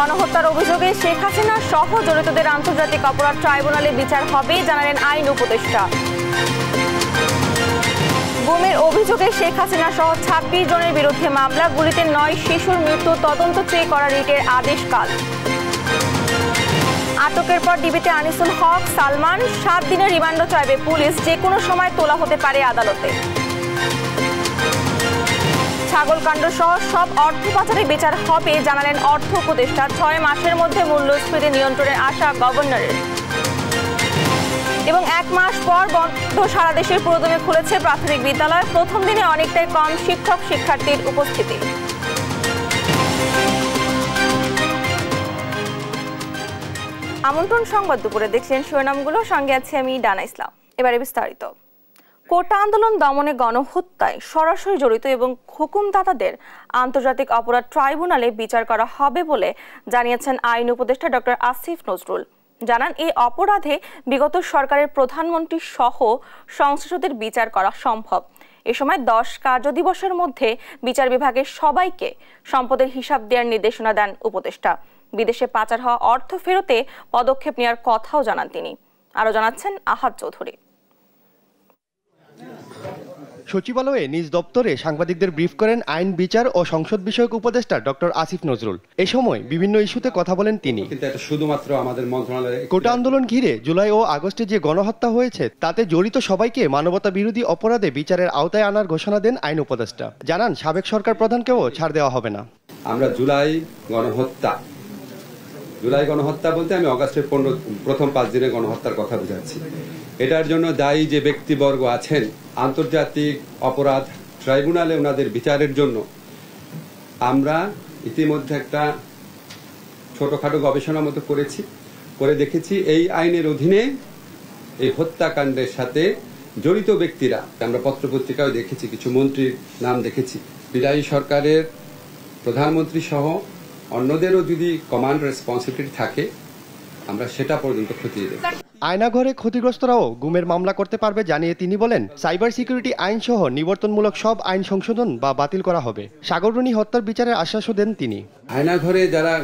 গণহত্যার অভিযোগে শেখ হাসিনা সহ জড়িতদের আন্তর্জাতিক অপরাধ ট্রাইব্যুনালে বিচার হবে জানালেন আইন উপদেষ্টা। গুমের অভিযোগে শেখ হাসিনা সহ ২৬ জনের বিরুদ্ধে মামলা, গুলিতে ৯ শিশুর মৃত্যু তদন্ত চেয়ে করা রিটের আদেশ কাল। আটকের পর ডিবিতে আনিসুল হক সালমান, ৭ দিনের রিমান্ডও চাইবে পুলিশ, যে কোনো সময় তোলা হতে পারে আদালতে। ছাগলকাণ্ড সহ সব অর্থ পাচারে বিচার হবে জানালেন অর্থ উপদেষ্টা। ৬ মাসের মধ্যে মূল্যস্ফীতি নিয়ন্ত্রণের আশা গভর্নরের। এবং ১ মাস পর বন্ধ সারা দেশের পুরোদমে খুলেছে প্রাথমিক বিদ্যালয়, প্রথম দিনে অনেকটাই কম শিক্ষক শিক্ষার্থীর উপস্থিতি। আমন্ত্রণ সংবাদ দুপুরে দেখছেন শিরোনামগুলো, সঙ্গে আছে আমি ডানা ইসলাম। এবারে বিস্তারিত। কোটা আন্দোলন দমনে গণহত্যায় সরাসরি জড়িত এবং হুকুমদাতাদের আন্তর্জাতিক অপরাধ ট্রাইব্যুনালে বিচার করা হবে বলে জানিয়েছেন আইন উপদেষ্টা ডক্টর আসিফ নজরুল। জানান, এই অপরাধে বিগত সরকারের প্রধানমন্ত্রী সহ সংশ্লিষ্টদের বিচার করা সম্ভব। এ সময় ১০ কার্যদিবসের মধ্যে বিচার বিভাগের সবাইকে সম্পদের হিসাব দেওয়ার নির্দেশনা দেন উপদেষ্টা। বিদেশে পাচার হওয়া অর্থ ফেরতে পদক্ষেপ নেওয়ার কথাও জানান তিনি। আরও জানাচ্ছেন আহাদ চৌধুরী। সচিবালয়ে নিজ দপ্তরে সাংবাদিকদের ব্রিফ করেন আইন, বিচার ও সংসদ বিষয়ক উপদেষ্টা ডক্টর আসিফ নজরুল। এ সময় বিভিন্ন ইস্যুতে কথা বলেন তিনি। শুধুমাত্র আমাদের মন্ত্রণালয়ে কোটা আন্দোলন ঘিরে জুলাই ও আগস্টে যে গণহত্যা হয়েছে তাতে জড়িত সবাইকে মানবতা বিরোধী অপরাধে বিচারের আওতায় আনার ঘোষণা দেন আইন উপদেষ্টা। জানান, সাবেক সরকার প্রধানকেও ছাড় দেওয়া হবে না। আমরা জুলাই গণহত্যা বলতে আমি অগাস্টের প্রথম 5 দিনে গণহত্যার কথা বুঝাচ্ছি। এটার জন্য দায়ী যে ব্যক্তিবর্গ আছেন, আন্তর্জাতিক অপরাধ ট্রাইব্যুনালে ওনাদের বিচারের জন্য আমরা ইতিমধ্যে একটা ছোটখাটো গবেষণার মতো করে দেখেছি এই আইনের অধীনে এই হত্যাকাণ্ডের সাথে জড়িত ব্যক্তিরা, আমরা পত্রপত্রিকায় দেখেছি, কিছু মন্ত্রীর নাম দেখেছি। বিদায়ী সরকারের প্রধানমন্ত্রী সহ অন্যদেরও যদি কমান্ড রেসপন্সিবিলিটি থাকে, আমরা সেটা পর্যন্ত খতিয়ে দেব। আয়নাঘরে ক্ষতিগ্রস্তরাও গুমের মামলা করতে পারবে জানিয়ে তিনি বলেন, সাইবার সিকিউরিটি আইন সহ নিবর্তনমূলক সব আইন সংশোধন বা বাতিল করা হবে। সাগররণী হত্যার বিচারের আশ্বাসও দেন তিনি। আয়নাঘরে যারা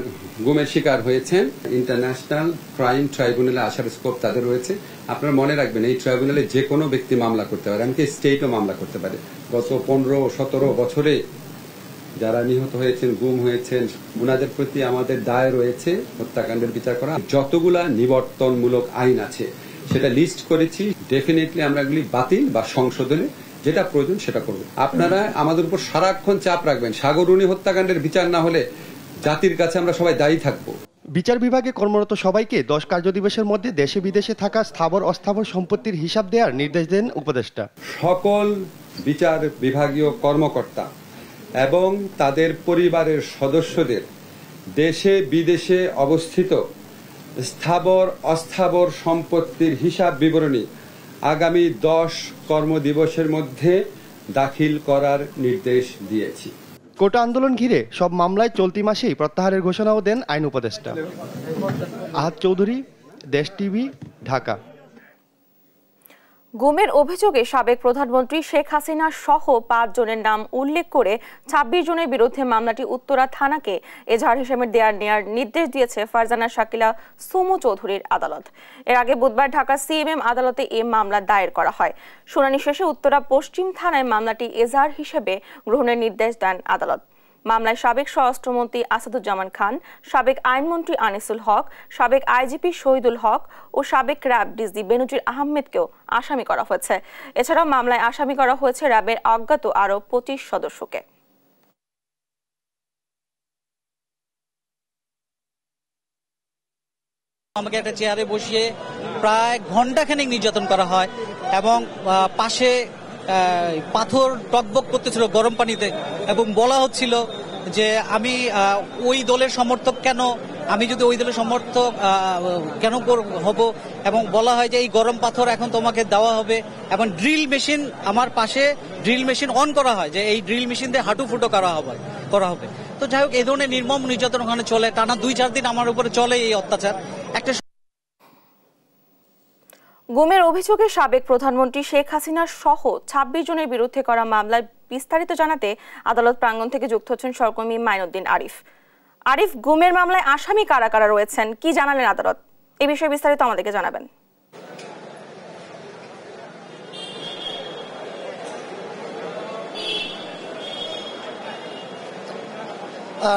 গুমের শিকার হয়েছেন, ইন্টারন্যাশনাল ক্রাইম ট্রাইব্যুনালে আসার স্কোপ তাদের রয়েছে। আপনারা মনে রাখবেন, এই ট্রাইব্যুনালে যে কোনো ব্যক্তি মামলা করতে পারে, এমনকি স্টেটও মামলা করতে পারে। গত 15-17 বছরে যারা নিহত হয়েছেন, গুম হয়েছেন, ওনাদের প্রতি আমাদের দায় রয়েছে হত্যাকাণ্ডের বিচার করা। যতগুলা নিবর্তনমূলক আইন আছে সেটা লিস্ট করেছি। ডেফিনেটলি আমরা এগুলি বাতিল বা সংশোধনে যেটা প্রয়োজন সেটা করব। আপনারা আমাদের উপর সারাক্ষণ চাপ রাখবেন। সাগররণী হত্যাকাণ্ডের বিচার না হলে জাতির কাছে আমরা সবাই দায়ী থাকব। বিচার বিভাগে কর্মরত সবাইকে 10 কার্যদিবসের মধ্যে দেশে বিদেশে থাকা স্থাবর অস্থাবর সম্পত্তির হিসাব দেওয়ার নির্দেশ দেন উপদেষ্টা। সকল বিচার বিভাগীয় কর্মকর্তা এবং তাদের পরিবারের সদস্যদের দেশে বিদেশে অবস্থিত স্থাবর অস্থাবর সম্পত্তির হিসাব বিবরণী আগামী 10 কর্মদিবসের মধ্যে দাখিল করার নির্দেশ দিয়েছি। কোটা আন্দোলন ঘিরে সব মামলায় চলতি মাসেই প্রত্যাহারের ঘোষণাও দেন আইন উপদেষ্টা। আহাদ চৌধুরী, দেশ টিভি, ঢাকা। গুমের অভিযোগে সাবেক প্রধানমন্ত্রী শেখ হাসিনা সহ 5 জনের নাম উল্লেখ করে 26 জনের বিরুদ্ধে মামলাটি উত্তরা থানাকে এজাহার হিসেবে নেওয়ার নির্দেশ দিয়েছে ফারজানা শাকিলা সুমু চৌধুরীর আদালত। এর আগে বুধবার ঢাকা সিএমএম আদালতে এই মামলা দায়ের করা হয়। শুনানি শেষে উত্তরা পশ্চিম থানায় মামলাটি এজাহার হিসেবে গ্রহণের নির্দেশ দেন আদালত। মামলায় সাবেক স্বরাষ্ট্রমন্ত্রী আসাদুজ্জামান খান, সাবেক আইনমন্ত্রী আনিসুল হক, সাবেক আইজিপি শহীদুল হক ও সাবেক র্যাব ডিজি বেনজির আহমেদকেও আসামি করা হয়েছে। এছাড়াও মামলায় আসামি করা হয়েছে র্যাবের অজ্ঞাত আরও 25 সদস্যকে। আমাকে একটা চেয়ারে বসিয়ে প্রায় ঘন্টাখানেক নির্যাতন করা হয় এবং পাশে পাথর টকবক করতেছিল গরম পানিতে এবং বলা হচ্ছিল যে আমি ওই দলের সমর্থক কেন, আমি যদি ওই দলের সমর্থক কেন হব, এবং বলা হয় যে এই গরম পাথর এখন তোমাকে দেওয়া হবে এবং ড্রিল মেশিন আমার পাশে ড্রিল মেশিন অন করা হয় যে এই ড্রিল মেশিন দিয়ে হাঁটু ফুটো করা হবে। তো যাই হোক, এই ধরনের নির্মম নির্যাতন ওখানে চলে, টানা 2-4 দিন আমার উপরে চলে এই অত্যাচার। একটা গুমের অভিযোগে সাবেক প্রধানমন্ত্রী শেখ হাসিনা সহ 26 জনের বিরুদ্ধে করা মামলায় বিস্তারিত জানাতে আদালত প্রাঙ্গণ থেকে যুক্ত হচ্ছেন সহকর্মী মাইনুদ্দিন আরিফ। আরিফ, গুমের মামলায় আসামি কারা কারা রয়েছেন, কি জানালেন আদালত? এই বিষয়ে বিস্তারিত আমাদেরকে জানাবেন।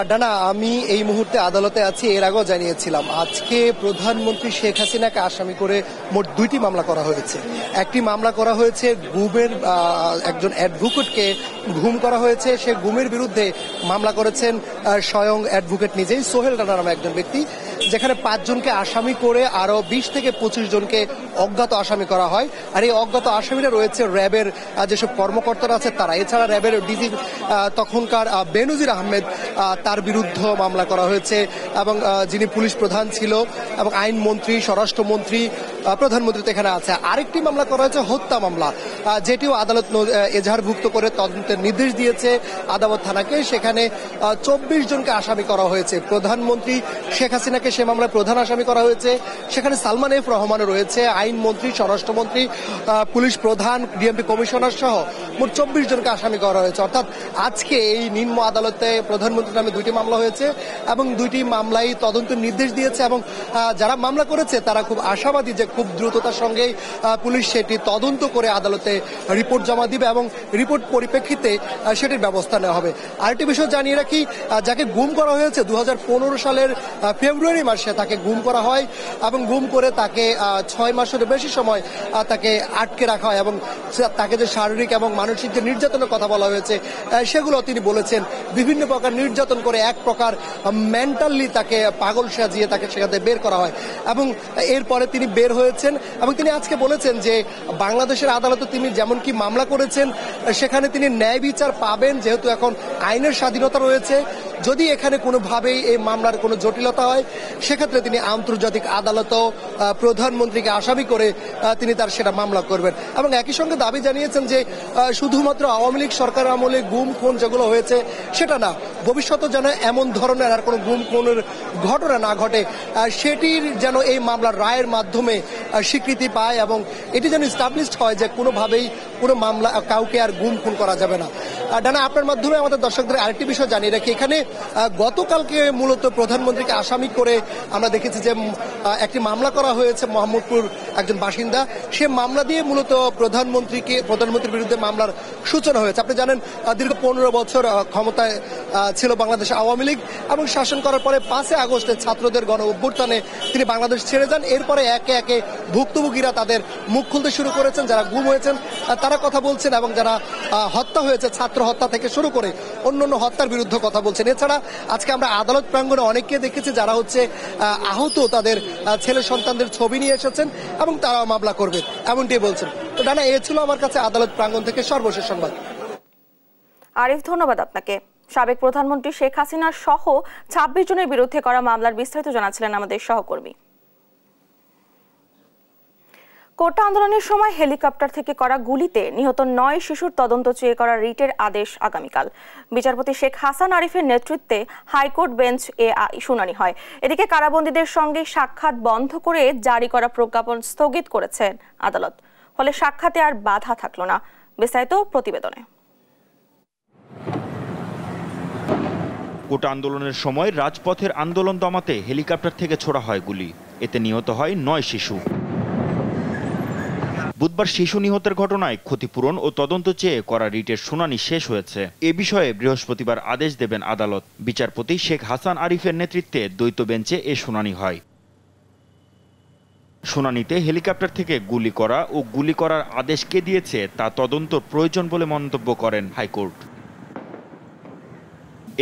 ডানা, আমি এই মুহূর্তে আদালতে আছি। এর আগেও জানিয়েছিলাম আজকে প্রধানমন্ত্রী শেখ হাসিনাকে আসামি করে মোট 2টি মামলা করা হয়েছে। একটি মামলা করা হয়েছে গুমের, একজন অ্যাডভোকেটকে গুম করা হয়েছে। সে গুমের বিরুদ্ধে মামলা করেছেন স্বয়ং অ্যাডভোকেট নিজেই, সোহেল রানা নামে একজন ব্যক্তি, যেখানে 5 জনকে আসামি করে আরো 20 থেকে 25 জনকে অজ্ঞাত আসামি করা হয়। আর এই অজ্ঞাত আসামিরা রয়েছে র্যাবের যেসব কর্মকর্তারা আছে তারা। এছাড়া র্যাবের ডিজি তখনকার বেনজির আহমেদ, তার বিরুদ্ধে মামলা করা হয়েছে, এবং যিনি পুলিশ প্রধান ছিল, এবং আইনমন্ত্রী, স্বরাষ্ট্রমন্ত্রী, প্রধানমন্ত্রী তো এখানে আছে। আরেকটি মামলা করা হয়েছে হত্যা মামলা, যেটিও আদালত এজাহারভুক্ত করে তদন্তের নির্দেশ দিয়েছে আদালত থানাকে। সেখানে 24 জনকে আসামি করা হয়েছে। প্রধানমন্ত্রী শেখ হাসিনাকে সে মামলায় প্রধান আসামি করা হয়েছে। সেখানে সালমান এফ রহমানও রয়েছে, আইনমন্ত্রী, স্বরাষ্ট্রমন্ত্রী, পুলিশ প্রধান, ডিএমপি কমিশনার সহ মোট 24 জনকে আসামি করা হয়েছে। অর্থাৎ আজকে এই নিম্ন আদালতে প্রধানমন্ত্রীর নামে 2টি মামলা হয়েছে, এবং 2টি মামলাই তদন্তের নির্দেশ দিয়েছে। এবং যারা মামলা করেছে তারা খুব আশাবাদী যে খুব দ্রুততার সঙ্গে পুলিশ সেটি তদন্ত করে আদালতে রিপোর্ট জমা দিবে, এবং রিপোর্ট পরিপ্রেক্ষিতে সেটির ব্যবস্থা নেওয়া হবে। আরেকটি বিষয় জানিয়ে রাখি, যাকে গুম করা হয়েছে 2015 সালের ফেব্রুয়ারি মাসে তাকে গুম করা হয়, এবং গুম করে তাকে 6 মাসের বেশি সময় তাকে আটকে রাখা হয়, এবং তাকে যে শারীরিক এবং মানসিক যে নির্যাতনের কথা বলা হয়েছে সেগুলো তিনি বলেছেন। বিভিন্ন প্রকার নির্যাতন করে এক প্রকার মেন্টালি তাকে পাগল সাজিয়ে তাকে সেখান থেকে বের করা হয়, এবং এরপরে তিনি বের হয়েছেন। এবং তিনি আজকে বলেছেন যে বাংলাদেশের আদালতে তিনি যেমন কি মামলা করেছেন সেখানে তিনি ন্যায় বিচার পাবেন, যেহেতু এখন আইনের স্বাধীনতা রয়েছে। যদি এখানে কোনোভাবেই এই মামলার কোনো জটিলতা হয় সেক্ষেত্রে তিনি আন্তর্জাতিক আদালতেও প্রধানমন্ত্রীকে আসামি করে তিনি তার সেটা মামলা করবেন। এবং একই সঙ্গে দাবি জানিয়েছেন যে শুধুমাত্র আওয়ামী লীগ সরকার আমলে গুম খুন যেগুলো হয়েছে সেটা না, ভবিষ্যতে যেন এমন ধরনের আর কোনো গুম খুনের ঘটনা না ঘটে, সেটির যেন এই মামলার রায়ের মাধ্যমে স্বীকৃতি পায়, এবং এটি যেন এস্টাবলিশড হয় যে কোনোভাবেই কোনো মামলা কাউকে আর গুম খুন করা যাবে না। ডানা, আপনার মাধ্যমে আমাদের দর্শকদের আরেকটি বিষয় জানিয়ে রাখি, এখানে গতকালকে মূলত প্রধানমন্ত্রীকে আসামি করে আমরা দেখেছি যে একটি মামলা করা হয়েছে মোহাম্মদপুর একজন বাসিন্দা। সে মামলা দিয়ে মূলত প্রধানমন্ত্রীর বিরুদ্ধে মামলার সূচনা হয়েছে। আপনি জানেন দীর্ঘ 15 বছর ক্ষমতায় ছিল বাংলাদেশ আওয়ামী লীগ, এবং শাসন করার পরে 5 আগস্টে ছাত্রদের গণ অভ্যুত্থানে তিনি বাংলাদেশ ছেড়ে যান। এরপরে একে একে ভুক্তভোগীরা তাদের মুখ খুলতে শুরু করেছেন, যারা গুম হয়েছেন তারা কথা বলছেন, এবং যারা হত্যা হয়েছে ছাত্র হত্যা থেকে শুরু করে অন্যান্য হত্যার বিরুদ্ধে কথা বলছেন। এছাড়া আজকে আমরা আদালত প্রাঙ্গণে অনেককে দেখেছি যারা আহত তাদের ছেলে সন্তানদের ছবি নিয়ে এসেছেন, এবং তারা মামলা করবে এমনটি বলছেন। তো ডানা, এ ছিল আমার কাছে আদালত প্রাঙ্গণ থেকে সর্বশেষ সংবাদ। আরিফ, ধন্যবাদ আপনাকে। সাবেক প্রধানমন্ত্রী শেখ হাসিনা সহ 26 জনের বিরুদ্ধে করা মামলার বিস্তারিত জানাচ্ছিলেন আমাদের সহকর্মী। কোটা আন্দোলনের সময় হেলিকপ্টার থেকে করা গুলিতে নিহত 9 শিশুর তদন্ত চেয়ে করা রিটের আদেশ আগামীকাল। বিচারপতি শেখ হাসান আরিফের নেতৃত্বে হাইকোর্ট বেঞ্চ শুনানি হয়। এদিকে কারাবন্দীদের সঙ্গে সাক্ষাৎ বন্ধ করে জারি করা প্রজ্ঞাপন স্থগিত করেছেন আদালত। ফলে সাক্ষাতে আর বাধা থাকলো না। বিস্তারিত প্রতিবেদনে। কোটা আন্দোলনের সময় রাজপথের আন্দোলন দমাতে হেলিকপ্টার থেকে ছোড়া হয় গুলি, এতে নিহত হয় 9 শিশু। বুধবার শিশু নিহতের ঘটনায় ক্ষতিপূরণ ও তদন্ত চেয়ে করা রিটের শুনানি শেষ হয়েছে। এ বিষয়ে বৃহস্পতিবার আদেশ দেবেন আদালত। বিচারপতি শেখ হাসান আরিফের নেতৃত্বে দ্বৈত বেঞ্চে এ শুনানি হয়। শুনানিতে হেলিকপ্টার থেকে গুলি করা ও গুলি করার আদেশ কে দিয়েছে তা তদন্ত প্রয়োজন বলে মন্তব্য করেন হাইকোর্ট।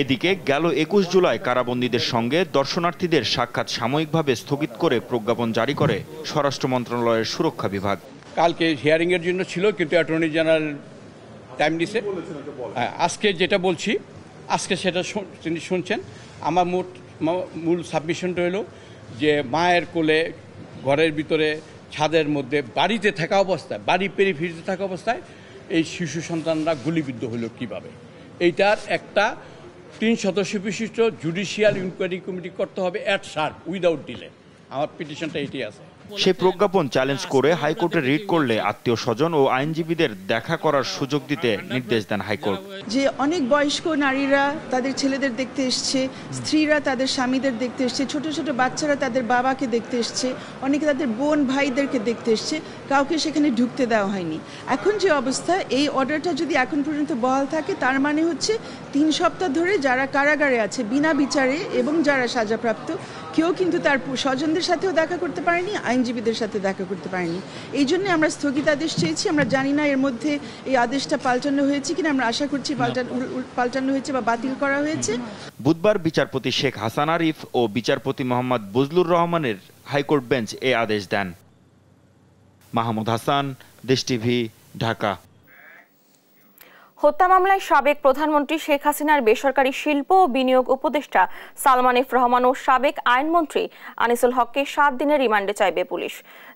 এদিকে গেল 21 জুলাই কারাবন্দীদের সঙ্গে দর্শনার্থীদের সাক্ষাৎ সাময়িকভাবে স্থগিত করে প্রজ্ঞাপন জারি করে স্বরাষ্ট্র মন্ত্রণালয়ের সুরক্ষা বিভাগ। কালকে হিয়ারিং এর জন্য ছিল, কিন্তু অ্যাটর্নি জেনারেল টাইম দিছে। আজকে যেটা বলছি আজকে সেটা তিনি শুনছেন। আমার মূল সাবমিশনটা হলো যে মায়ের কোলে ঘরের ভিতরে ছাদের মধ্যে বাড়িতে থাকা অবস্থায়, বাড়ি পেরিফেরিতে থাকা অবস্থায় এই শিশু সন্তানরা গুলিবিদ্ধ হলো কিভাবে, এইটার একটা 3 সদস্য বিশিষ্ট জুডিশিয়াল ইনকোয়ারি কমিটি করতে হবে অ্যাট শার্প উইদাউট ডিলে। আমার পিটিশনটা এটি আছে। সেই প্রজ্ঞাপন চ্যালেঞ্জ করে হাইকোর্টে রিট করলে আত্মীয় স্বজন ও আইনজীবীদের দেখা করার সুযোগ দিতে নির্দেশ দেন হাইকোর্ট। যে অনেক বয়স্ক নারীরা তাদের ছেলেদের দেখতে এসছে, স্ত্রীরা তাদের স্বামীদের দেখতে এসছে, ছোট ছোট বাচ্চারা তাদের বাবাকে দেখতে এসছে, অনেকে তাদের বোন ভাইদেরকে দেখতে এসছে, কাউকে সেখানে ঢুকতে দেওয়া হয়নি। এখন যে অবস্থা, এই অর্ডারটা যদি এখন পর্যন্ত বহাল থাকে তার মানে হচ্ছে 3 সপ্তাহ ধরে যারা কারাগারে আছে বিনা বিচারে এবং যারা সাজাপ্রাপ্ত, কেউ কিন্তু তার স্বজনদের সাথেও দেখা করতে পারেনি, আইনজীবীদের সাথে দেখা করতে পারেনি। এই জন্য আমরা স্থগিতাদেশ চেয়েছি। আমরা জানি না এর মধ্যে এই আদেশটা পাল্টানো হয়েছে কিনা, আমরা আশা করছি পাল্টানো হয়েছে বা বাতিল করা হয়েছে। বুধবার বিচারপতি শেখ হাসান আরিফ ও বিচারপতি মোহাম্মদ বজলুর রহমানের হাইকোর্ট বেঞ্চ এ আদেশ দেন। মাহমুদ হাসান, দেশ টিভি, ঢাকা। হত্যা মামলায় সাবেক প্রধানমন্ত্রী শেখ হাসিনার বেসরকারি শিল্প ও বিনিয়োগ উপদেষ্টা সালমান এফ রহমান ও সাবেক আইনমন্ত্রী আনিসুল হককে 7 দিনের রিমান্ডে চাইবে পুলিশ।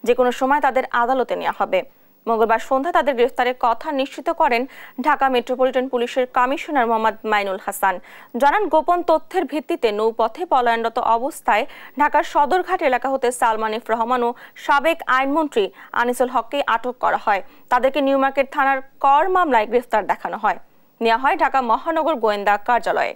যে কোনো সময় তাদের আদালতে নেওয়া হবে। মঙ্গলবার সন্ধ্যায় তাদের গ্রেফতারের কথা নিশ্চিত করেন ঢাকা মেট্রোপলিটন পুলিশের কমিশনার মোহাম্মদ মাইনুল হাসান। জানান, গোপন তথ্যের ভিত্তিতে নৌপথে পলায়নরত অবস্থায় ঢাকার সদরঘাট এলাকা হতে সালমান এফ রহমান ও সাবেক আইনমন্ত্রী আনিসুল হককে আটক করা হয়। তাদেরকে নিউ মার্কেট থানার কর মামলায় গ্রেফতার দেখানো হয়, নেওয়া হয় ঢাকা মহানগর গোয়েন্দা কার্যালয়ে।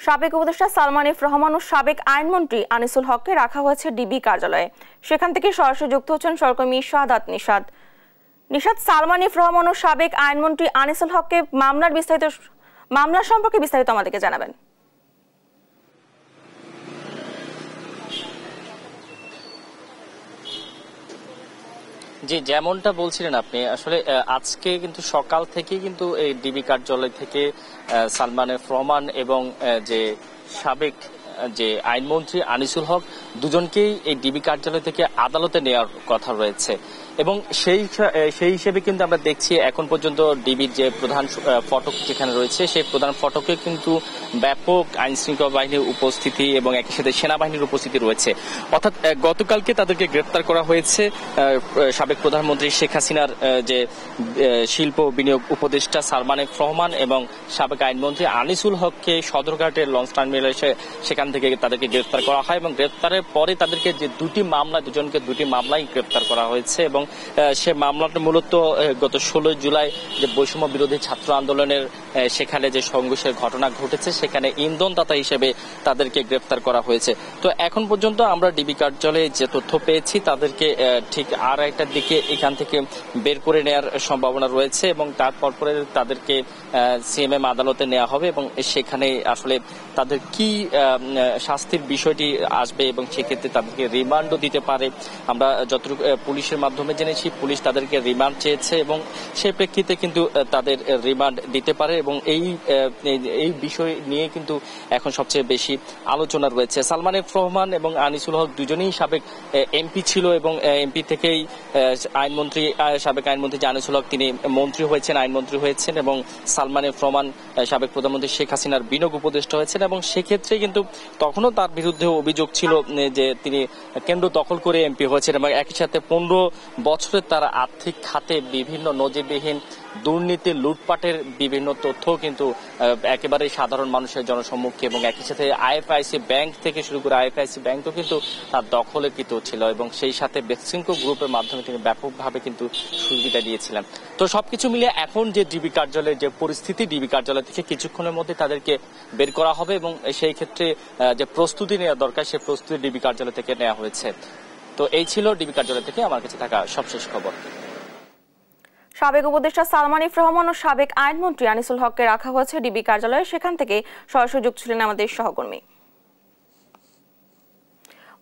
সাবেক উপদেষ্টা সালমান এফ রহমান ও সাবেক আইনমন্ত্রী আনিসুল হককে রাখা হয়েছে ডিবি কার্যালয়ে। সেখান থেকে সরাসরি যুক্ত হচ্ছেন সহকর্মী শাহাদাত নিশাদ। সালমান এফ রহমান ও সাবেক আইনমন্ত্রী আনিসুল হককে মামলা সম্পর্কে বিস্তারিত আমাদেরকে জানাবেন। জি, যেমনটা বলছিলেন আপনি, আসলে আজকে কিন্তু সকাল থেকেই কিন্তু এই ডিবি কার্যালয় থেকে সালমান এফ রহমান এবং যে সাবেক যে আইনমন্ত্রী আনিসুল হক দুজনকেই এই ডিবি কার্যালয় থেকে আদালতে নেওয়ার কথা রয়েছে। এবং সেই হিসেবে কিন্তু আমরা দেখছি এখন পর্যন্ত ডিবির যে প্রধান ফটক যেখানে রয়েছে সেই প্রধান ফটকে কিন্তু ব্যাপক আইন শৃঙ্খলা বাহিনীর উপস্থিতি এবং একই সাথে সেনাবাহিনীর উপস্থিতি রয়েছে। অর্থাৎ গতকালকে তাদেরকে গ্রেপ্তার করা হয়েছে সাবেক প্রধানমন্ত্রী শেখ হাসিনার যে শিল্প বিনিয়োগ উপদেষ্টা সালমান এফ রহমান এবং সাবেক আইনমন্ত্রী আনিসুল হককে সদরঘাটের লঞ্চ টার্মিনালে সেখান থেকে তাদেরকে গ্রেপ্তার করা হয় এবং গ্রেপ্তারের পরে তাদেরকে যে দুজনকে দুটি মামলায় গ্রেপ্তার করা হয়েছে। এবং সে মামলাটা মূলত গত 16 জুলাই যে বৈষম্য বিরোধী ছাত্র আন্দোলনের সেখানে যে সংঘর্ষের ঘটনা ঘটেছে সেখানে ইন্ধনদাতা হিসেবে তাদেরকে গ্রেপ্তার করা হয়েছে। তো এখন পর্যন্ত আমরা ডিবি কার্যালয়ে যে তথ্য পেয়েছি তাদেরকে ঠিক আর একটা দিকে এখান থেকে বের করে নেওয়ার সম্ভাবনা রয়েছে এবং তারপর পরে তাদেরকে সিএমএম আদালতে নেওয়া হবে এবং সেখানে আসলে তাদের কি শাস্তির বিষয়টি আসবে এবং সেক্ষেত্রে তাদেরকে রিমান্ডও দিতে পারে। আমরা যতটুকু পুলিশের মাধ্যমে জেনেছি পুলিশ তাদেরকে রিমান্ড চেয়েছে এবং সেই প্রেক্ষিতে কিন্তু তাদের রিমান্ড দিতে পারে এবং এই বিষয় নিয়ে কিন্তু এখন সবচেয়ে বেশি আলোচনা রয়েছে। সালমান এফ রহমান এবং আনিসুল হক দুজনেই সাবেক এমপি ছিল এবং এমপি থেকেই সাবেক আইনমন্ত্রী আনিসুল হক তিনি মন্ত্রী হয়েছেন, আইনমন্ত্রী হয়েছেন এবং সালমান এফ রহমান সাবেক প্রধানমন্ত্রী শেখ হাসিনার বিনিয়োগ উপদেষ্টা হয়েছেন এবং সেক্ষেত্রে কিন্তু তখনও তার বিরুদ্ধে অভিযোগ ছিল যে তিনি কেন্দ্র দখল করে এমপি হয়েছেন এবং একই সাথে 15 বছরে তারা আর্থিক খাতে বিভিন্ন নজিরবিহীন দুর্নীতি লুটপাটের বিভিন্ন তথ্য কিন্তু একেবারে সাধারণ মানুষের জনসম্মুখে এবং একই সাথে আইএফআইসি ব্যাংক থেকে শুরু করে আইএফআইসি ব্যাংকও কিন্তু তার দখলে কিন্তু ছিল এবং সেই সাথে বেক্সিমকো গ্রুপের মাধ্যমে তিনি ব্যাপকভাবে কিন্তু সুবিধা দিয়েছিলেন। তো সবকিছু মিলিয়ে এখন যে ডিবি কার্যালয়ের যে পরিস্থিতি, ডিবি কার্যালয় থেকে কিছুক্ষণের মধ্যে তাদেরকে বের করা হবে এবং সেই ক্ষেত্রে যে প্রস্তুতি নেওয়া দরকার সেই প্রস্তুতি ডিবি কার্যালয় থেকে নেওয়া হয়েছে। তো এই ছিল ডিবি কার্যালয় থেকে আমার কাছে থাকা সবশেষ খবর। সাবেক উপদেষ্টা সালমান এফ রহমান ও সাবেক আইনমন্ত্রী আনিসুল হককে রাখা হয়েছে ডিবি কার্যালয়ে। সেখান থেকে সরাসরি যুক্ত ছিলেন আমাদের সহকর্মী।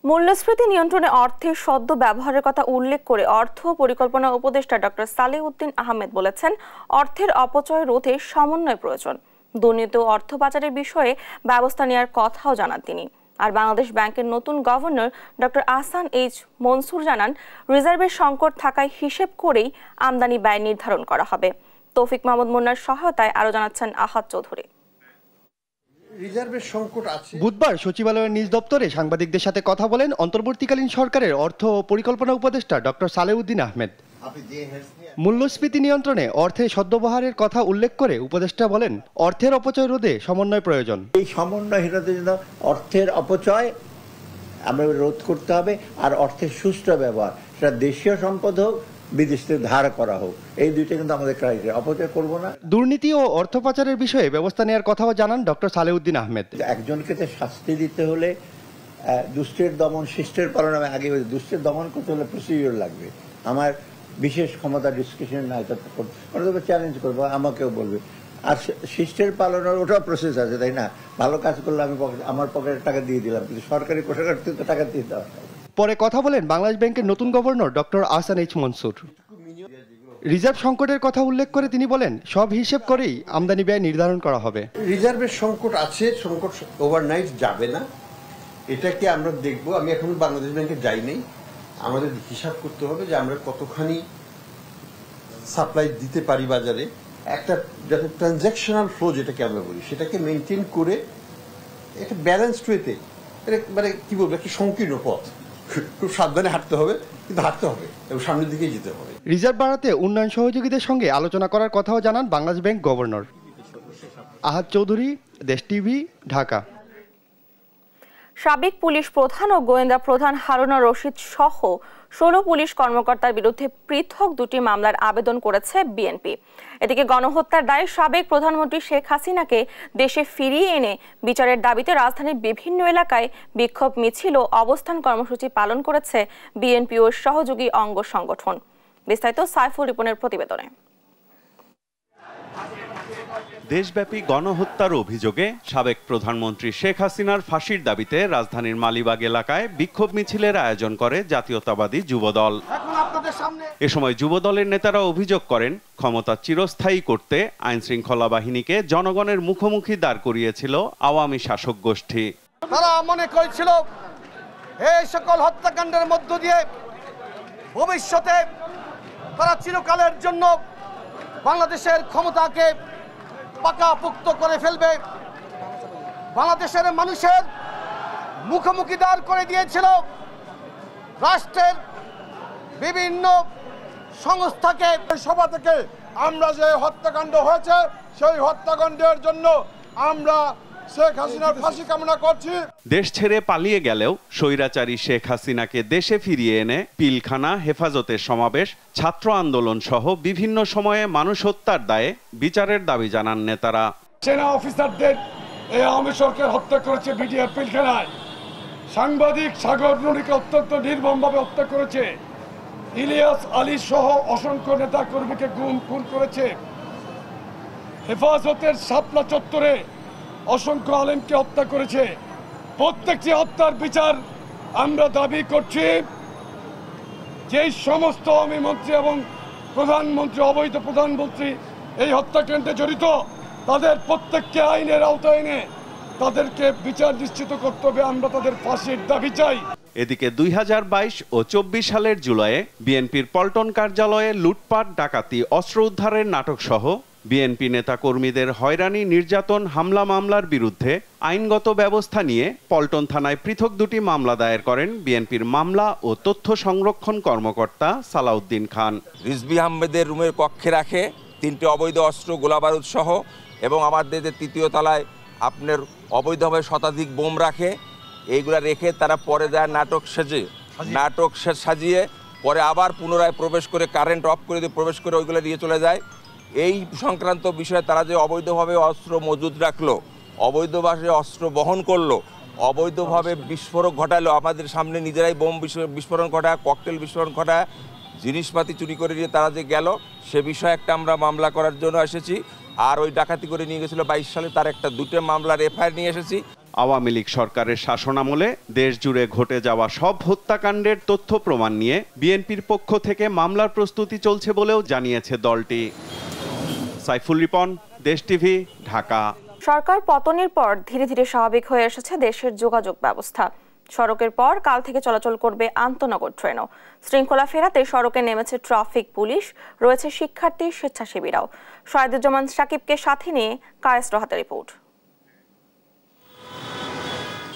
মূল্যস্ফীতি নিয়ন্ত্রণে অর্থের সদ্য ব্যবহারের কথা উল্লেখ করে অর্থ পরিকল্পনা উপদেষ্টা ডক্টর সালেহউদ্দিন আহমেদ বলেছেন, অর্থের অপচয় রোধে সমন্বয় প্রয়োজন। দুর্নীতি ও অর্থ পাচারের বিষয়ে ব্যবস্থা নেওয়ার কথাও জানান তিনি। আর বাংলাদেশ ব্যাংকের নতুন governor doctor Ahsan H Mansur জানান, রিজার্ভের সংকট থাকায় হিসেব করেই আমদানি ব্যয় নির্ধারণ করা হবে। তৌফিক মাহমুদ মুন্নার সহায়তায় আরো জানাচ্ছেন আহাদ চৌধুরী। রিজার্ভের সংকট আছে। বুধবার সচিবালয়ের নিজ দপ্তরে সাংবাদিকদের সাথে কথা বলেন অন্তর্বর্তীকালীন সরকারের অর্থ ও পরিকল্পনা উপদেষ্টা ডক্টর সালেউদ্দিন আহমেদ। মূল্যস্ফীতি নিয়ন্ত্রণে অর্থের সদ্ব্যবহারের কথা উল্লেখ করে উপদেষ্টা বলেন, অর্থের অপচয় রোধে সমন্বয় প্রয়োজন। এই সমন্বয়হীনতার জন্য অর্থের অপচয় আমরা রোধ করতে হবে, আর অর্থের সুষ্ঠু ব্যবহার, সেটা দেশীয় সম্পদ হোক, বিদেশ থেকে ধার করা হোক, এই দুইটা কিন্তু আমাদের ক্রাইটেরিয়া। অপচয় করব না। দুর্নীতি ও অর্থ পাচারের বিষয়ে ব্যবস্থা নেওয়ার কথাও জানান ডক্টর সালেউদ্দিন আহমেদ। একজনকে তো শাস্তি দিতে হলে দুষ্টের দমন শিষ্টের পালন, আমি আগে বলি, দুষ্টের দমন করতে হলে প্রসিডিওর লাগবে। আমার বিশেষ ক্ষমতা ডিসকাশন না, এটা চ্যালেঞ্জ করবো, আমাকেও বলবে। আর শিষ্টের পালনের ওটা প্রসেস আছে, তাই না? ভালো কাজ করলে আমি আমার পকেটে টাকা দিয়ে দিলাম, কিন্তু সরকারি কোষাগার থেকে তো টাকা দিয়ে দেওয়া হয়। পরে কথা বলেন বাংলাদেশ ব্যাংকের নতুন governor doctor Ahsan H Mansur. Reserve সংকটের কথা উল্লেখ করে তিনি বলেন, সব হিসেব করেই আমদানি ব্যয় নির্ধারণ করা হবে। রিজার্ভের সংকট আছে, সংকট ওভারনাইট যাবে না, এটাকে আমরা দেখব। আমি এখন বাংলাদেশ ব্যাংকে যাই নাই, আমাদের হিসাব করতে হবে যে আমরা কতখানি সাপ্লাই দিতে পারি বাজারে। একটা যাতে ট্রানজ্যাকশনাল ফ্লো যেটাকে আমরা বলি, সেটাকে মেনটেন করে একটা ব্যালেন্সড ওয়েতে, মানে কি বলবো, একটা সংকীর্ণ পথ, খুব সাবধানে হাঁটতে হবে, কিন্তু হাঁটতে হবে এবং সামনের দিকে যেতে হবে। রিজার্ভ বাড়াতে উন্নয়ন সহযোগীদের সঙ্গে আলোচনা করার কথাও জানান বাংলাদেশ ব্যাংক গভর্নর। আহাদ চৌধুরী, দেশ টিভি, ঢাকা। সাবেক পুলিশ প্রধান ও গোয়েন্দা প্রধান হারুনা রশিদ সহ 16 পুলিশ কর্মকর্তার বিরুদ্ধে পৃথক 2টি মামলার আবেদন করেছে বিএনপি। এদিকে গণহত্যার দায়ে সাবেক প্রধানমন্ত্রী শেখ হাসিনাকে দেশে ফিরিয়ে এনে বিচারের দাবিতে রাজধানীর বিভিন্ন এলাকায় বিক্ষোভ মিছিল ও অবস্থান কর্মসূচি পালন করেছে বিএনপি ও সহযোগী অঙ্গ সংগঠন। বিস্তারিত সাইফুল রিপনের প্রতিবেদনে। দেশব্যাপী গণহত্যার অভিযোগে সাবেক প্রধানমন্ত্রী শেখ হাসিনার ফাঁসির দাবিতে রাজধানীর মালিবাগ এলাকায় বিক্ষোভ মিছিলের আয়োজন করে জাতীয়তাবাদী যুবদল। এ সময় যুবদলের নেতারা অভিযোগ করেন, ক্ষমতা চিরস্থায়ী করতে আইনশৃঙ্খলা বাহিনীকে জনগণের মুখোমুখি দাঁড় করিয়েছিল আওয়ামী শাসক গোষ্ঠী। তারা মনে করেছিল এই সকল হত্যাকাণ্ডের মধ্য দিয়ে ভবিষ্যতে তারা চিরকালের জন্য বাংলাদেশের ক্ষমতাকে পাকাপোক্ত করে ফেলবে, বাংলাদেশের মানুষের মুখোমুখি দাঁড় করে দিয়েছিল রাষ্ট্রের বিভিন্ন সংস্থাকে। সভা থেকে আমরা যে হত্যাকাণ্ড হয়েছে সেই হত্যাকাণ্ডের জন্য আমরা শেখ হাসিনার ফাঁসি কামনা করছি। দেশ ছেড়ে পালিয়ে গেলেও স্বৈরাচারী শেখ হাসিনাকে দেশে ফিরিয়ে এনে পিলখানা, হেফাজতের সমাবেশ, ছাত্র আন্দোলন সহ বিভিন্ন সময়ে মানুষ হত্যার দায়ে বিচারের দাবি জানান নেতারা। সেনা অফিসারদের এই আওয়ামী সরকার হত্যা করেছে বিডিআর পিলখানায়, সাংবাদিক সাগর রনিকে অত্যন্ত নির্মমভাবে হত্যা করেছে, ইলিয়াস আলী সহ অসংখ্য নেতা কর্মীকে খুন করেছে, হেফাজতের শাপলা চত্বরে অসংখ্য আলেমকে হত্যা করেছে। প্রত্যেকটি হত্যার বিচার আমরা দাবি করছি। যেই সমস্ত আওয়ামী মন্ত্রী এবং প্রধানমন্ত্রী, অবৈধ প্রধানমন্ত্রী এই হত্যাকাণ্ডে জড়িত, তাদের প্রত্যেককে আইনের আওতায় এনে তাদেরকে বিচার নিশ্চিত করতে হবে। আমরা তাদের ফাঁসির দাবি চাই। এদিকে 2022 ও 24 সালের জুলাইয়ে বিএনপির পল্টন কার্যালয়ে লুটপাট, ডাকাতি, অস্ত্র উদ্ধারের নাটক সহ বিএনপি নেতা কর্মীদের হয়রানি, নির্যাতন, হামলা মামলার বিরুদ্ধে আইনগত ব্যবস্থা নিয়ে পল্টন থানায় পৃথক 2টি মামলা দায়ের করেন বিএনপির মামলা ও তথ্য সংরক্ষণ কর্মকর্তা সালাউদ্দিন খান। রিজভী আহমেদের রুমের কক্ষে রাখে 3টি অবৈধ অস্ত্র, গোলাবারুদ সহ, এবং আমাদের যে 3য় তলায় আপনার অবৈধভাবে শতাধিক বোম রাখে, এইগুলা রেখে তারা পরে যায় নাটক সাজিয়ে পরে আবার পুনরায় প্রবেশ করে কারেন্ট অফ করে দিয়ে প্রবেশ করে ওইগুলো নিয়ে চলে যায়। এই সংক্রান্ত বিষয়ে তারা যে অবৈধভাবে অস্ত্র মজুদ রাখলো, অবৈধভাবে অস্ত্র বহন করলো, অবৈধভাবে বিস্ফোরক ঘটালো, আমাদের সামনে নিজেরাই বোম বিস্ফোরণ ঘটায়, ককটেল বিস্ফোরণ ঘটায়, জিনিসপাতি চুরি করে নিয়ে তারা যে গেল, সে বিষয়ে একটা আমরা মামলা করার জন্য এসেছি। আর ওই ডাকাতি করে নিয়ে গেছিল 22 সালে, তার একটা 2টো মামলার এফআইআর নিয়ে এসেছি। আওয়ামী লীগ সরকারের শাসনামলে দেশ জুড়ে ঘটে যাওয়া সব হত্যাকাণ্ডের তথ্য প্রমাণ নিয়ে বিএনপির পক্ষ থেকে মামলার প্রস্তুতি চলছে বলেও জানিয়েছে দলটি। সাইফুল রিপন, দেশ টিভি, ঢাকা। সরকার পতনের পর ধীরে ধীরে স্বাভাবিক হয়ে এসেছে দেশের যোগাযোগ ব্যবস্থা। সড়কের পর কাল থেকে চলাচল করবে আন্তনগর ট্রেনও। শৃঙ্খলা ফেরাতে সড়কে নেমেছে ট্রাফিক পুলিশ, রয়েছে শিক্ষার্থী, স্বেচ্ছাসেবীরাও। শহীদুজ্জামান সাকিবকে সাথে নিয়ে কায়েস রহাতের রিপোর্ট।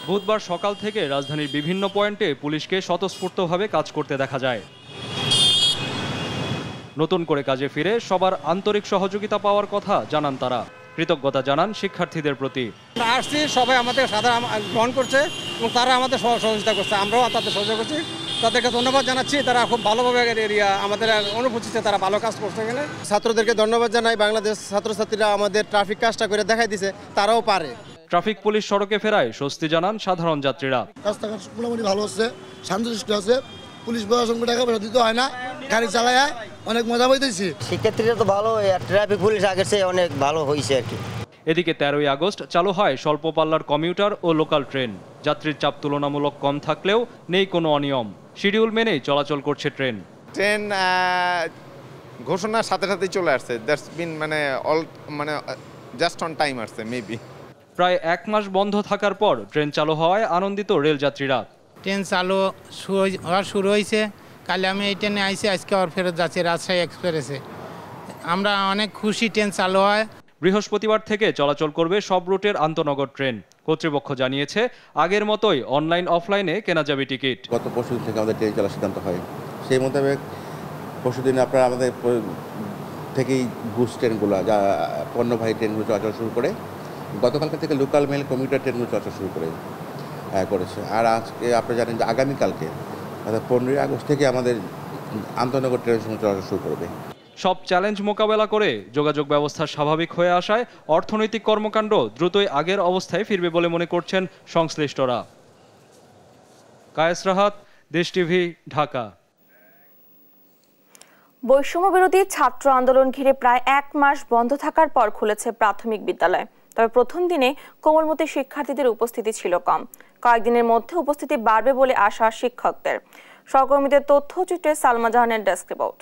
বুধবার সকাল থেকে রাজধানীর বিভিন্ন পয়েন্টে পুলিশকে স্বতঃস্ফূর্তভাবে কাজ করতে দেখা যায়। নতুন করে কাজে ফিরে সবার আন্তরিক সহযোগিতা পাওয়ার কথা জানান তারা। কৃতজ্ঞতা জানান শিক্ষার্থীদের প্রতি। আসছি, সবাই আমাদের সাধারণ গ্রহণ করছে এবং তারা আমাদের সহযোগিতা করছে, আমরাও তাদের সহযোগিতা করছি। তাদেরকে ধন্যবাদ জানাচ্ছি, তারা খুব ভালোভাবে আমাদের অনুপস্থিতিতে তারা ভালো কাজ করছে। এখানে ছাত্রদেরকে ধন্যবাদ জানাই। বাংলাদেশ ছাত্রছাত্রীরা আমাদের ট্রাফিক কাজটা করে দেখাই দিছে, তারাও পারে। ট্রাফিক পুলিশ সড়কে ফেরায় স্বস্তি জানান সাধারণ যাত্রীরা। রাস্তাঘাট মোটামুটি ভালো হচ্ছে, শান্তশিষ্ট আছে, পুলিশ প্রশাসনকে টাকা পয়সা দিতে হয় না, গাড়ি চালায় অনেক মজা পাইতেছি। শিক্ষার্থীরা তো ভালো, ট্রাফিক পুলিশ আগের চেয়ে অনেক ভালো হয়েছে আর কি। এদিকে 13ই আগস্ট চালু হয় স্বল্প পাল্লার কমিউটার ও লোকাল ট্রেন। যাত্রীর চাপ তুলনামূলক কম থাকলেও নেই কোনো অনিয়ম, শিডিউল মেনেই চলাচল করছে ট্রেন। ট্রেন ঘোষণার সাথে সাথেই চলে আসছে, দ্যাটস বিন মানে জাস্ট অন টাইম আসছে মেবি। প্রায় 1 মাস বন্ধ থাকার পর ট্রেন চালু হওয়ায় আনন্দিত রেল যাত্রীরা। ট্রেন চালু হওয়া শুরু হয়েছে, কাল আমি এই ট্রেনে আইছি, আজকে আবার ফেরত যাচ্ছি রাজশাহী এক্সপ্রেসে। আমরা অনেক খুশি ট্রেন চালু হয়। বৃহস্পতিবার থেকে চলাচল করবে সব রুটের আন্তনগর ট্রেন। কর্তৃপক্ষ জানিয়েছে আগের মতোই অনলাইন অফলাইনে কেনা যাবে টিকিট। গত পরশুদিন থেকে আমাদের ট্রেন চলার সিদ্ধান্ত হয়, সেই মোতাবেক পরশুদিন আপনারা আমাদের থেকেই গুডস ট্রেনগুলো যা পণ্যবাহী ট্রেনগুলো চলাচল শুরু করে, গতকালকে থেকে লোকাল মেল কমিউটার ট্রেনগুলো চলাচল শুরু করেছে। আর আজকে আপনারা জানেন যে আগামীকালকে অর্থাৎ 15ই আগস্ট থেকে আমাদের আন্তনগর ট্রেন চলাচল শুরু করবে। সব চ্যালেঞ্জ মোকাবেলা করে যোগাযোগ ব্যবস্থা স্বাভাবিক হয়ে আসায় অর্থনৈতিক কর্মকাণ্ড দ্রুতই আগের অবস্থায় ফিরবে বলে মনে করছেন সংশ্লিষ্টরা। কায়েস রাহাত, দেশ টিভি, ঢাকা। বৈষম্য বিরোধী ছাত্র আন্দোলন ঘিরে প্রায় 1 মাস বন্ধ থাকার পর খুলেছে প্রাথমিক বিদ্যালয়। তবে প্রথম দিনে কোমলমতি শিক্ষার্থীদের উপস্থিতি ছিল কম। কয়েকদিনের মধ্যে উপস্থিতি বাড়বে বলে আশা শিক্ষকদের। সহকর্মীদের তথ্যচিত্রে সালমা জাহানের ডেস্ক রিপোর্ট।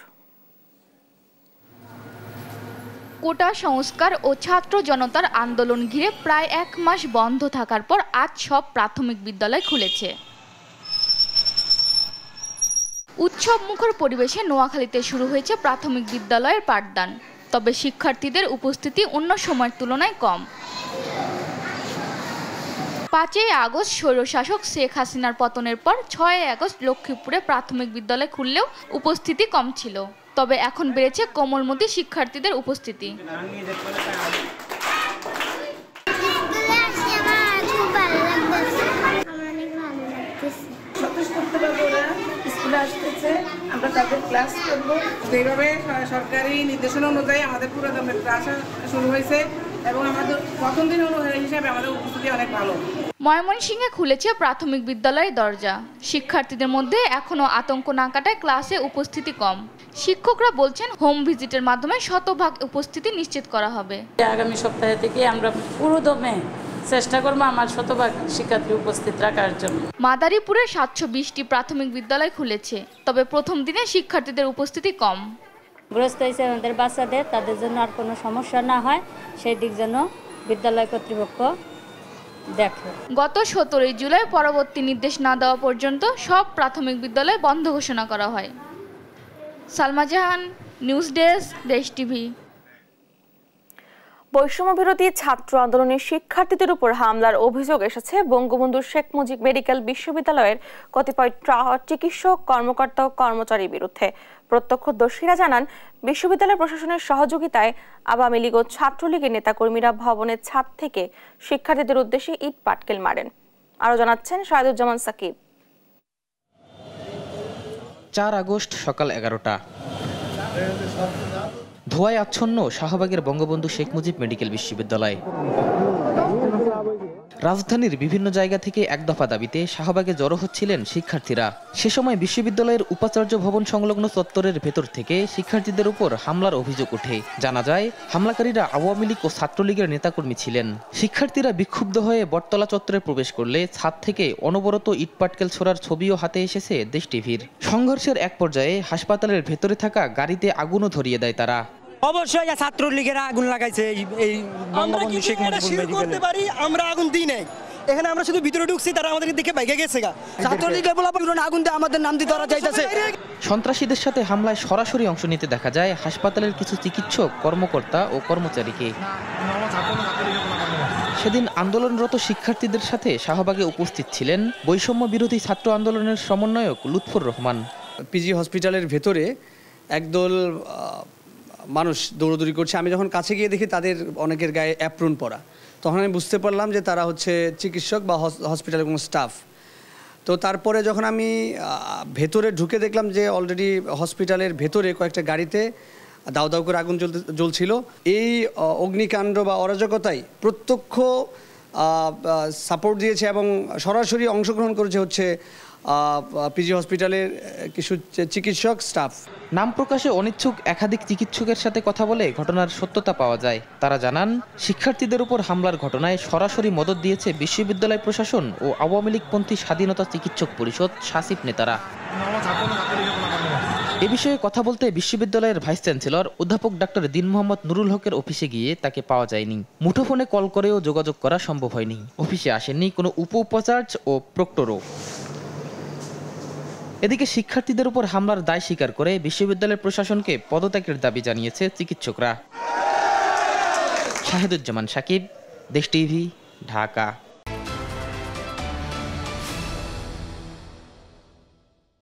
কোটা সংস্কার ও ছাত্র জনতার আন্দোলন ঘিরে প্রায় 1 মাস বন্ধ থাকার পর আজ সব প্রাথমিক বিদ্যালয় খুলেছে। উৎসব মুখর পরিবেশে নোয়াখালীতে শুরু হয়েছে প্রাথমিক বিদ্যালয়ের পাঠদান। তবে শিক্ষার্থীদের উপস্থিতি অন্য সময়ের তুলনায় কম। 5ই আগস্ট স্বৈরশাসক শেখ হাসিনার পতনের পর 6ই আগস্ট লক্ষ্মীপুরে প্রাথমিক বিদ্যালয় খুললেও উপস্থিতি কম ছিল। তবে এখন বেড়েছে কোমলমতি শিক্ষার্থীদের উপস্থিতি। আমরা তাদের ক্লাস করব, যেভাবে সরকারি নির্দেশনা অনুযায়ী আমাদের পুরো ক্লাস শুরু হয়েছে এবং আমাদের প্রথম দিন হিসাবে আমাদের উপস্থিতি অনেক ভালো। ময়মনসিংহে খুলেছে প্রাথমিক বিদ্যালয়ের দরজা। শিক্ষার্থীদের মধ্যে এখনো আতঙ্ক না কাটায় ক্লাসে উপস্থিতি কম। শিক্ষকরা বলছেন হোম ভিজিটের মাধ্যমে শতভাগ উপস্থিতি নিশ্চিত করা হবে। আগামী সপ্তাহ থেকে আমরা পুরো দমে চেষ্টা করবো আমার শতভাগ শিক্ষার্থী উপস্থিত রাখার জন্য। মাদারীপুরে 720টি প্রাথমিক বিদ্যালয় খুলেছে, তবে প্রথম দিনে শিক্ষার্থীদের উপস্থিতি কম। গ্রস্ত হয়েছে আমাদের বাচ্চাদের, তাদের জন্য আর কোনো সমস্যা না হয় সেই দিক যেন বিদ্যালয় কর্তৃপক্ষ দেখে। গত 17ই জুলাই পরবর্তী নির্দেশ না দেওয়া পর্যন্ত সব প্রাথমিক বিদ্যালয় বন্ধ ঘোষণা করা হয়। সালমা জাহান, নিউজ ডেস্ক, দেশ টিভি। বৈষম্য বিরোধী ছাত্র আন্দোলনের শিক্ষার্থীদের উপর হামলার অভিযোগ এসেছে বঙ্গবন্ধু শেখ মুজিব মেডিকেল বিশ্ববিদ্যালয়ের কতিপয় চিকিৎসক, কর্মকর্তা ও কর্মচারীর বিরুদ্ধে। প্রত্যক্ষদর্শীরা জানান, বিশ্ববিদ্যালয় প্রশাসনের সহযোগিতায় আওয়ামী লীগ ও ছাত্রলীগের নেতাকর্মীরা ভবনের ছাদ থেকে শিক্ষার্থীদের উদ্দেশ্যে ইট পাটকেল মারেন। আরও জানাচ্ছেন শাহিদুজ্জামান সাকিব। 4 আগস্ট সকাল 11টা। ধোঁয়ায় আচ্ছন্ন শাহবাগের বঙ্গবন্ধু শেখ মুজিব মেডিকেল বিশ্ববিদ্যালয়। রাজধানীর বিভিন্ন জায়গা থেকে এক দফা দাবিতে শাহবাগে জড়ো হচ্ছিলেন শিক্ষার্থীরা। সে সময় বিশ্ববিদ্যালয়ের উপাচার্য ভবন সংলগ্ন চত্বরের ভেতর থেকে শিক্ষার্থীদের উপর হামলার অভিযোগ ওঠে। জানা যায়, হামলাকারীরা আওয়ামী লীগ ও ছাত্রলীগের নেতাকর্মী ছিলেন। শিক্ষার্থীরা বিক্ষুব্ধ হয়ে বটতলা চত্বরে প্রবেশ করলে ছাদ থেকে অনবরত ইটপাটকেল ছোড়ার ছবিও হাতে এসেছে দেশ টিভির। সংঘর্ষের এক পর্যায়ে হাসপাতালের ভেতরে থাকা গাড়িতে আগুনও ধরিয়ে দেয় তারা। অবশ্যই ছাত্রলীগের আগুন লাগাইছে এই বঙ্গবন্ধু শেখ মুজিব করতে পারি, আমরা আগুন দিই নাই। এখানে আমরা শুধু ভিতরে ঢুকছি, তারা আমাদের দিকে বাইকে গেছে গা। ছাত্রলীগের বলা আগুন দিয়ে আমাদের নাম দিয়ে ধরা যাইতেছে। সন্ত্রাসীদের সাথে হামলায় সরাসরি অংশ নিতে দেখা যায় হাসপাতালের কিছু চিকিৎসক, কর্মকর্তা ও কর্মচারীকে। সেদিন আন্দোলনরত শিক্ষার্থীদের সাথে শাহবাগে উপস্থিত ছিলেন বৈষম্য বিরোধী ছাত্র আন্দোলনের সমন্বয়ক লুৎফর রহমান। পিজি হসপিটালের ভেতরে একদল মানুষ দৌড়দৌড়ি করছে। আমি যখন কাছে গিয়ে দেখি তাদের অনেকের গায়ে অ্যাপ্রন পরা, তখন আমি বুঝতে পারলাম যে তারা হচ্ছে চিকিৎসক বা হসপিটালের কোনো স্টাফ। তো তারপরে যখন আমি ভেতরে ঢুকে দেখলাম যে অলরেডি হসপিটালের ভেতরে কয়েকটা গাড়িতে দাউ দাউ করে আগুন জ্বলছিল। এই অগ্নিকাণ্ড বা অরাজকতায় প্রত্যক্ষ সাপোর্ট দিয়েছে এবং সরাসরি অংশগ্রহণ করেছে হচ্ছে পিজি হসপিটালের কিছু চিকিৎসক স্টাফ। নাম প্রকাশে অনিচ্ছুক একাধিক চিকিৎসকের সাথে কথা বলে ঘটনার সত্যতা পাওয়া যায়। তারা জানান, শিক্ষার্থীদের উপর হামলার ঘটনায় সরাসরি মদত দিয়েছে বিশ্ববিদ্যালয় প্রশাসন ও আওয়ামী লীগপন্থী স্বাধীনতা চিকিৎসক পরিষদ সাসিপ নেতারা। এ বিষয়ে কথা বলতে বিশ্ববিদ্যালয়ের ভাইস চ্যান্সেলর অধ্যাপক ডক্টর দিন মোহাম্মদ নুরুল হকের অফিসে গিয়ে তাকে পাওয়া যায়নি। মুঠোফোনে কল করেও যোগাযোগ করা সম্ভব হয়নি। অফিসে আসেননি কোনো উপাচার্য ও প্রক্টরও। এদিকে শিক্ষার্থীদের উপর হামলার দায় স্বীকার করে বিশ্ববিদ্যালয় প্রশাসনকে পদত্যাগের দাবি জানিয়েছে চিকিৎসকরা। শাহিদুজ্জামান সাকিব, দেশ টিভি, ঢাকা।